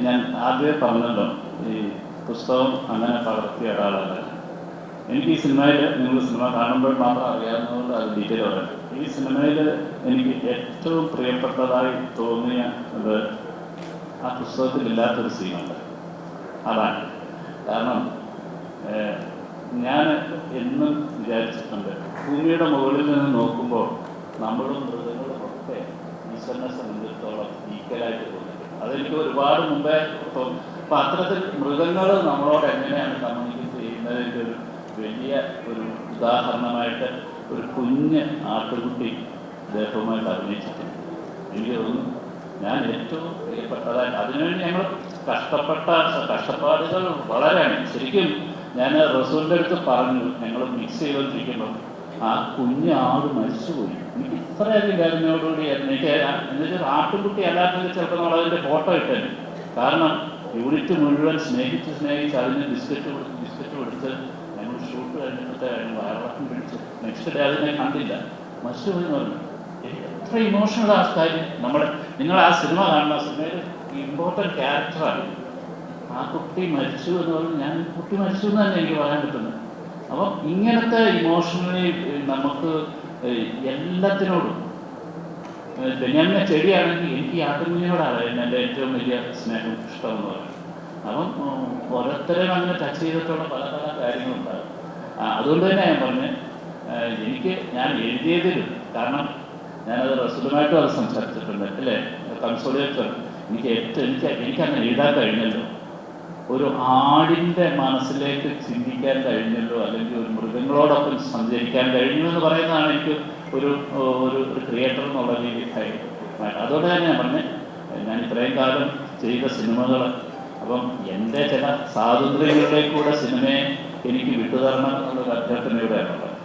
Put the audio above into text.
ഞാൻ ആദ്യമേ പറഞ്ഞല്ലോ, ഈ പുസ്തകം അങ്ങനെ പകർത്തിയ ഒരാളല്ല. എനിക്ക് ഈ സിനിമയിൽ, നിങ്ങൾ സിനിമ കാണുമ്പോൾ മാത്രം അറിയാവുന്നതുകൊണ്ട് അത് ഡീറ്റെയിൽ പറയാം. ഈ സിനിമയിൽ എനിക്ക് ഏറ്റവും പ്രിയപ്പെട്ടതായി തോന്നിയ അത് ആ പുസ്തകത്തിലില്ലാത്തൊരു സീനുണ്ട്. അതാണ് കാരണം. ഞാൻ എന്നും വിചാരിച്ചിട്ടുണ്ട്, ഭൂമിയുടെ മുകളിൽ നിന്ന് നോക്കുമ്പോൾ നമ്മളും മൃഗങ്ങളും ഒക്കെ ഈശ്വരനെ സംബന്ധിച്ചിടത്തോളം ഈക്വലായിട്ട് തോന്നിയിട്ടുണ്ട്. അതെനിക്ക് ഒരുപാട് മുമ്പേ തോന്നി. അപ്പം അത്തരത്തിൽ മൃഗങ്ങൾ നമ്മളോട് എങ്ങനെയാണ് കമ്മ്യൂണിക്കേറ്റ് ചെയ്യുന്നതിൻ്റെ ഒരു വലിയ ഒരു ഉദാഹരണമായിട്ട് ഒരു കുഞ്ഞ് ആട്ടുകുട്ടി ദേഹവുമായിട്ട് അഭിനയിച്ചിട്ടുണ്ട്. എനിക്ക് തോന്നുന്നു ഞാൻ ഏറ്റവും പ്രിയപ്പെട്ടതായിട്ട് അതിനുവേണ്ടി ഞങ്ങൾ കഷ്ടപ്പാടുകൾ വളരെയാണ്. ശരിക്കും ഞാൻ റസൂലിൻ്റെ അടുത്ത് പറഞ്ഞു, ഞങ്ങൾ മിക്സ് ചെയ്തുകൊണ്ടിരിക്കുമ്പോൾ ആ കുഞ്ഞ് ആട് മരിച്ചുപോയി. എനിക്ക് ഇത്രയധികം വേദനയോടുകൂടി എനിക്ക് എന്നിട്ട് ആട്ടുകുട്ടി അല്ലാത്തത് ചിലപ്പോൾ നമ്മളതിൻ്റെ ഫോട്ടോ ഇട്ടേനെ. കാരണം യൂണിറ്റ് മുഴുവൻ സ്നേഹിച്ച് അതിന് ബിസ്ക്കറ്റ് കൊടുത്ത് ഞങ്ങൾ ഷൂട്ട് കഴിഞ്ഞിട്ട് വയറിളക്കം പിടിച്ച് നെക്സ്റ്റ് ഡേ അതിനെ കണ്ടില്ല, മരിച്ചുപോയി എന്ന് പറഞ്ഞു. എത്ര ഇമോഷണൽ ആ കാര്യം. നിങ്ങൾ ആ സിനിമ കാണുന്ന സിനിമയിൽ ഇമ്പോർട്ടൻ്റ് ക്യാരക്ടറാണ്. ആ കുട്ടി മരിച്ചു എന്ന് പറഞ്ഞ് ഞാൻ കുട്ടി മരിച്ചു എന്ന് തന്നെ എനിക്ക് പറയാൻ പറ്റുന്നത്. അപ്പം ഇങ്ങനത്തെ ഇമോഷണലി നമുക്ക് എല്ലാത്തിനോടും, ബെന്യാമിനെ ചെടിയാണെങ്കിൽ എനിക്ക് ആട്ടുകുഞ്ഞിനോടാണ് എൻ്റെ ഏറ്റവും വലിയ സ്നേഹം, ഇഷ്ടം എന്ന് പറയുന്നത്. അപ്പം ഓരോരുത്തരെയും അങ്ങനെ ടച്ച് ചെയ്തിട്ടുള്ള പല പല കാര്യങ്ങളുണ്ടാകും. അതുകൊണ്ട് തന്നെ ഞാൻ പറഞ്ഞ് ഞാൻ എഴുതിയതിലും, കാരണം ഞാനത് റസൂലുമായിട്ടും അത് സംസാരിച്ചിട്ടുണ്ട് അല്ലേ, കൺസോളിയേറ്റർ. എനിക്കങ്ങനെ എഴുതാൻ കഴിഞ്ഞല്ലോ, ഒരു ആടിൻ്റെ മനസ്സിലേക്ക് ചിന്തിക്കാൻ കഴിഞ്ഞല്ലോ, അല്ലെങ്കിൽ ഒരു മൃഗങ്ങളോടൊപ്പം സഞ്ചരിക്കാൻ കഴിഞ്ഞു എന്ന് പറയുന്നതാണ് എനിക്ക് ഒരു ക്രിയേറ്റർ എന്നുള്ള രീതിയിൽ. അതുകൊണ്ട് തന്നെ ഞാൻ പറഞ്ഞ് ഞാൻ ഇത്രയും കാലം ചെയ്ത സിനിമകൾ, അപ്പം എൻ്റെ ചില സ്വാതന്ത്ര്യങ്ങളിലേക്കൂടെ സിനിമയെ എനിക്ക് വിട്ടുതരണം എന്നുള്ളൊരു അഭ്യർത്ഥനയോടെയാണുള്ളത്.